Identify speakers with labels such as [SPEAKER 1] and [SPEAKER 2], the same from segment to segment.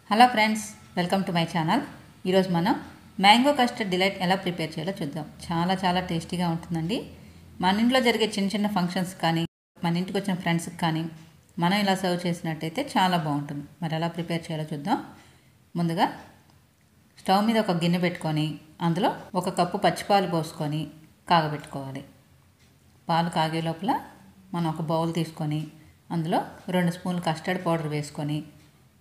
[SPEAKER 1] Hello friends, welcome to my channel. ఈరోజు మనం mango custard delight ఎలా ప్రిపేర్ చేయాలో చూద్దాం. చాలా టేస్టీగా ఉంటుందండి. మన ఇంట్లో జరిగే చిన్న చిన్న ఫంక్షన్స్ కానీ, మన ఇంటికి వచ్చిన ఫ్రెండ్స్కి కానీ మనం ఇలా సర్వ్ చేసినట్టయితే చాలా బాగుంటుంది. మరి ఎలా ప్రిపేర్ చేయాలో చూద్దాం. ముందుగా స్టవ్ మీద ఒక గిన్నె పెట్టుకొని అందులో 1 కప్పు పచ్చిపాలు పోసుకొని కాగబెట్టుకోవాలి. పాలు కాగే లోపల మనం ఒక బౌల్ తీసుకొని అందులో 2 స్పూన్లు కస్టర్డ్ పౌడర్ వేసుకొని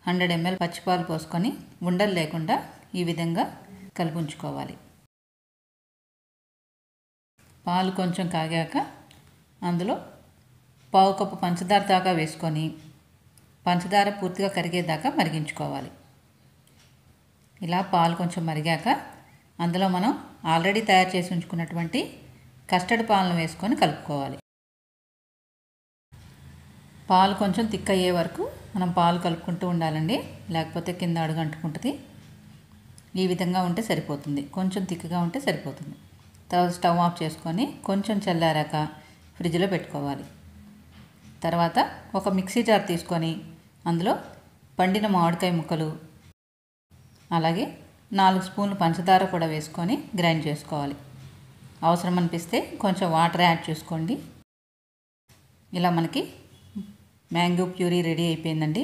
[SPEAKER 1] 100 ml పచ్చిపాలు పోసుకొని ఉండలు లేకుండా ఈ విధంగా కలిపుంచుకోవాలి. పాలు కొంచెం కాగాక అందులో 1/4 కప్పు పంచదార దాకా వేసుకొని పంచదార పూర్తిగా కరిగేదాకా మరిగించుకోవాలి. ఇలా పాలు కొంచెం మరిగాక అందులో మనం ఆల్రెడీ తయారు చేసి ఉంచుకున్నటువంటి కస్టర్డ్ పాలను వేసుకొని కలుపుకోవాలి. పాలు కొంచెం థిక్ అయ్యే వరకు మనం పాలు కలుపుకుంటూ ఉండాలండి, లేకపోతే కింద అడుగు అంటుకుంటుంది. ఈ విధంగా ఉంటే సరిపోతుంది, కొంచెం థిక్గా ఉంటే సరిపోతుంది. తర్వాత స్టవ్ ఆఫ్ చేసుకొని కొంచెం చల్లారాక ఫ్రిడ్జ్లో పెట్టుకోవాలి. తర్వాత ఒక మిక్సీ జార్ తీసుకొని అందులో పండిన మామిడికాయ ముక్కలు, అలాగే 4 స్పూన్లు పంచదార కూడా వేసుకొని గ్రైండ్ చేసుకోవాలి. అవసరం అనిపిస్తే కొంచెం వాటర్ యాడ్ చేసుకోండి. ఇలా మనకి మ్యాంగో ప్యూరీ రెడీ అయిపోయిందండి.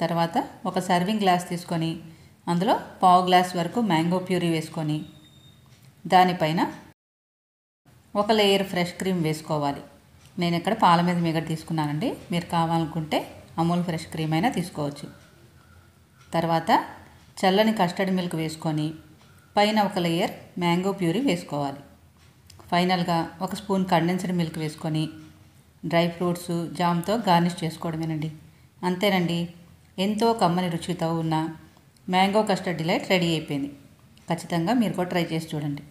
[SPEAKER 1] తర్వాత ఒక సర్వింగ్ గ్లాస్ తీసుకొని అందులో 1/2 గ్లాస్ వరకు మ్యాంగో ప్యూరీ వేసుకొని దానిపైన ఒక లేయర్ ఫ్రెష్ క్రీమ్ వేసుకోవాలి. నేను ఇక్కడ పాల మీద మీగడ తీసుకున్నానండి, మీరు కావాలనుకుంటే అమూల్ ఫ్రెష్ క్రీమ్ అయినా తీసుకోవచ్చు. తర్వాత చల్లని కస్టర్డ్ మిల్క్ వేసుకొని పైన ఒక లేయర్ మ్యాంగో ప్యూరీ వేసుకోవాలి. ఫైనల్గా 1 స్పూన్ కండెన్స్డ్ మిల్క్ వేసుకొని డ్రై ఫ్రూట్స్ జామ్తో గార్నిష్ చేసుకోవడమేనండి. అంతేనండి, ఎంతో కమ్మని రుచితో ఉన్న మ్యాంగో కస్టర్డ్ డిలైట్ రెడీ అయిపోయింది. ఖచ్చితంగా మీరు కూడా ట్రై చేసి చూడండి.